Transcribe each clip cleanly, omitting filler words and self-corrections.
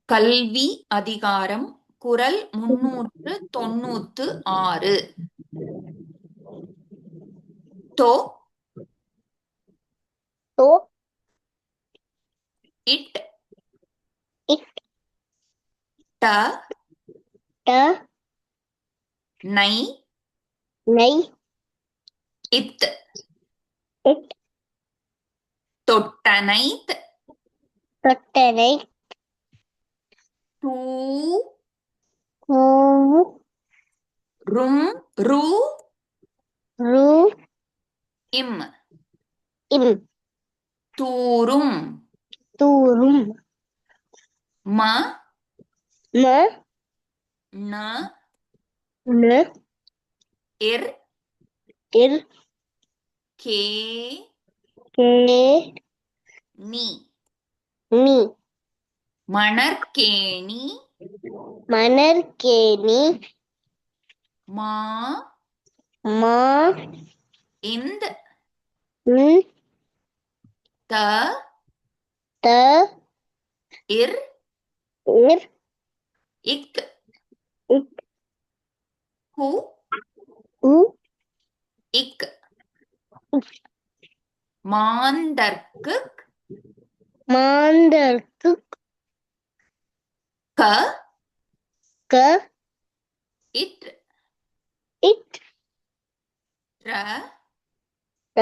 கல்வி அதிகாரம் குறள் 396. தோ तो இட் इट ட ट நை नई இத் इट தொட்டனைத் तोटने தூ कू ரும் ரு रू இம் इम தூரும் तूरुम ம म ந न இர் इर கே के நீ नी மணற்கேணி मनर के नी மா माँ இந்த் न த त இர் इर இக் इक கு उ இக் மாந்தர்க்குக் मांदर க क இட் इट ர त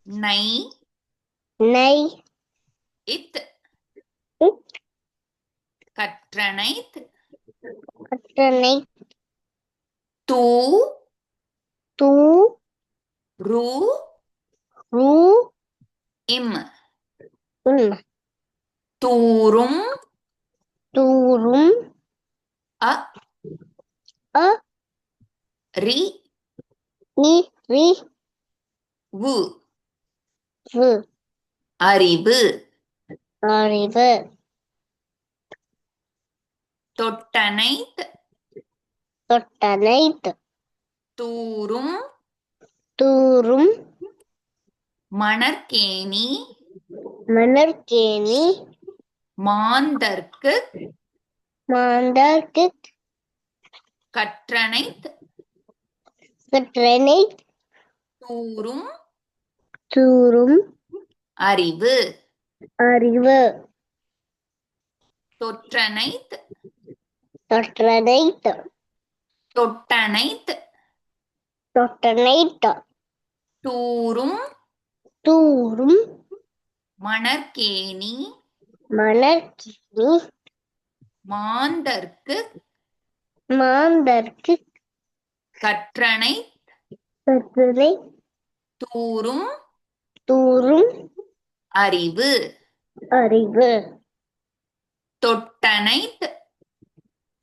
நை नई இத் इट கற்றனைத் कटने தூ तू ரு रू இம் उम தூரும் तूरुम அ अ ரி नी री வு வு அறிவு அறிவு தொட்டனைத் தொட்டனைத் தூரும் தூரும் மணற்கேணி மணற்கேணி மாந்தர்க்குக் மாந்தர்க்குக் கற்றனைத் கற்றனைத் தூரும் தூரும் அறிவு அறிவு தொற்றனைத் தொற்றனைத் தொட்டனைத் தொட்டனைத் தூரும் தூரும் மணற்கேணி மணற்கேணி மாந்தர்க்குக் மாந்தர்க்குக் கற்றனைத் கற்றனைத் தூரும் தூரும் அறிவு அறிவு தொட்டனைத்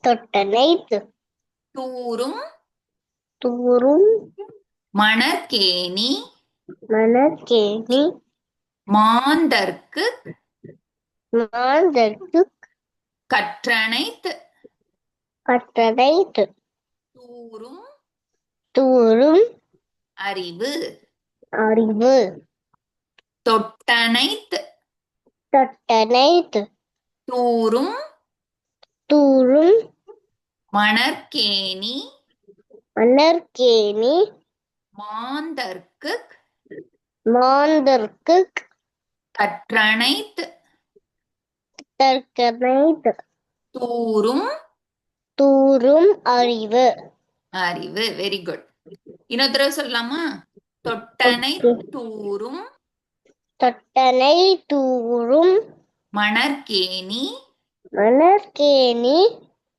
தொட்டனைத் தூரும் தூரும் மணற்கேணி மணற்கேணி மாந்தர்க்குக் மாந்தர்க்குக் கற்றனைத் கற்றனைத் தூரும் தூரும் அறிவு அறிவு தொட்டனைத் தொட்டனைத் தூரும் தூரும் மணற்கேணி மணற்கேணி மாந்தர்க்குக் மாந்தர்க்குக் கற்றனைத் தற்கனைத் தூரும் தூரும் அறிவு அறிவு. Very good. இன்னொரு தடவை சொல்லலாமா? தொட்டனை தூரும் தொட்டனை தூரும் மணற்கேணி மணற்கேணி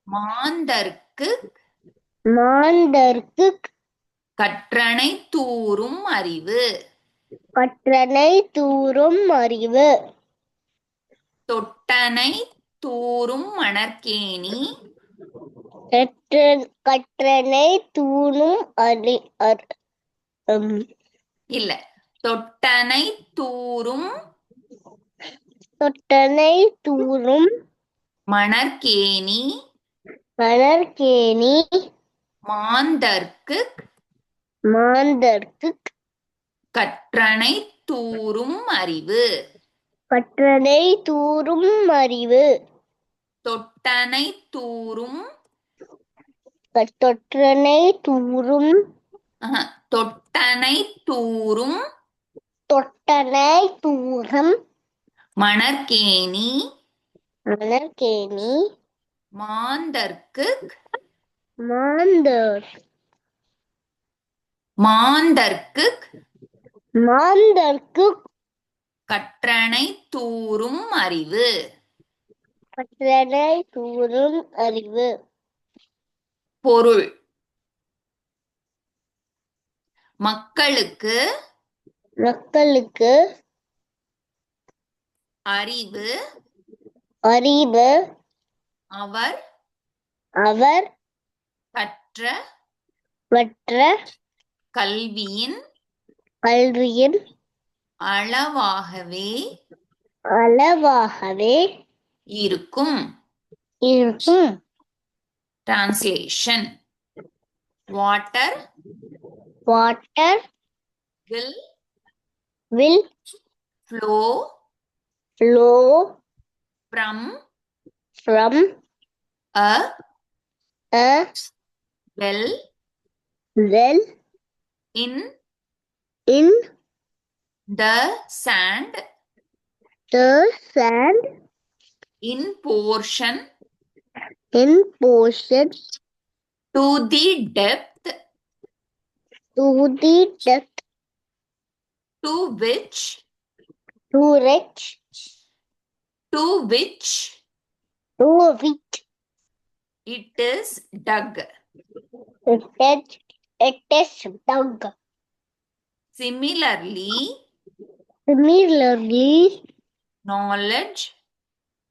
மாந்தர்க்குக் மாந்தர்க்குக் கற்றனை தூரும் அறிவு. கற்றனை தூரும் அறிவு தொட்டனை தூரும் மணற்கேணி கற்றனை தூணும் இல்ல, தொட்டனை தூரும் தொட்டனை தூரும் மணற்கேணி மணற்கேணி மாந்தர்க்குக் மாந்தர்க்குக் கற்றனை தூரும் அறிவு. கற்றனை தூரும் அறிவு. தொட்டனை தூரும் தொற்றனை தூரும் தொட்டனை தூரும் தொட்டனை தூரம் மணற்கேணி மணற்கேணி மாந்தர்க்கு மாந்தர் மாந்தர்க்கு மாந்தர்க்கு கற்றனை தூரும் அறிவு. கற்றனை தூரும் அறிவு. பொருள் மக்களுக்கு மக்களுக்கு அறிவு அறிவு அவர் அவர் கற்ற கற்ற கல்வியின் கல்வியின் அளவாகவே அளவாகவே இருக்கும். இருக்கும். Translation: Water Water will will flow flow from from a a well well in in the sand the sand in portion in portion to the depth to the depth to which to reach to which to which it is dug. it is dug. Similarly, Similarly, knowledge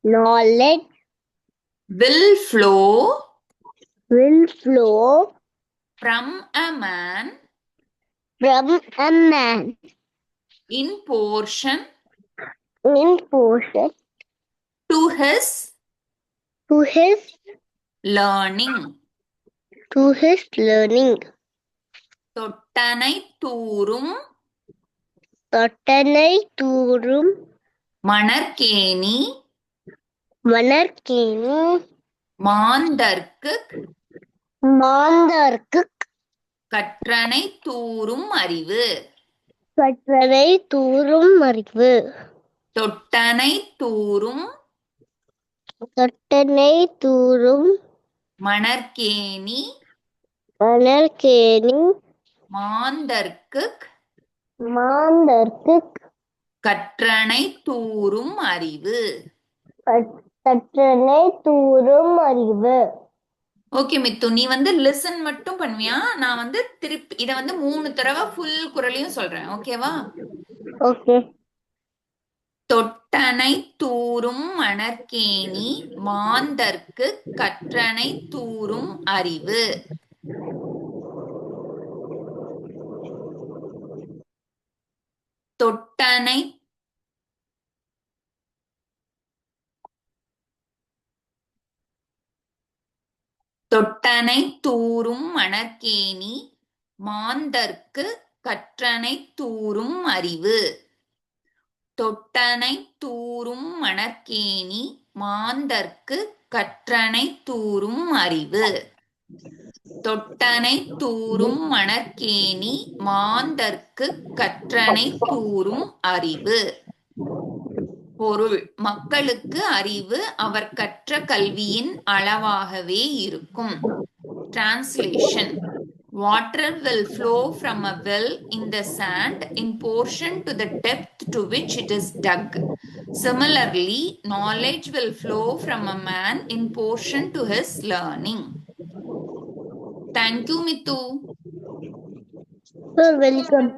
knowledge will flow will flow from a man from a man in portion in portion to his learning. to his learning. தொட்டனை தூரும் தொட்டனை தூரும் மணற்கேணி மணற்கேணி மாந்தர்க்கு மாந்தர்க்கு கற்றனை தூரும் அறிவு. கற்றனை தூரும் அறிவு. தொட்டனை தூரும் தொட்டனை தூரும் மணற்கேணி மணற்கேணி மாந்தர்க்கு மாந்தர்க்கு கற்றனை தூரும் அறிவு. கற்றனை தூரும் அறிவு. ஓகே மித்து, நீ வந்து லிசன் மட்டும் பண்ணுவியா? நான் வந்து திருப்பி இத வந்து 3 தடவை ஃபுல் குரலையும் சொல்றேன். ஓகேவா? ஓகே. தொட்டனை தூரும் மணற்கேணி மாந்தர்க்கு கற்றனை தூரும் அறிவு. தொட்டனை தொட்டனை தூரும் மணற்கேணி மாந்தர்க்கு கற்றனை தூரும் அறிவு. தொட்டனை தூரும் மணற்கேணி மாந்தர்க்கு கற்றனை தூரும் அறிவு. தொட்டனை தூரும் மணற்கேணி மாந்தர்க்கு கற்றனை தூரும் அறிவு. பொருள் மக்களுக்கு அறிவு அவர் கற்ற கல்வியின் அளவாகவே இருக்கும். Translation: Water will flow from a well in the sand in portion to the depth to which it is dug. Similarly, knowledge will flow from a man in portion to his learning. Thank you, Mitu. You're welcome.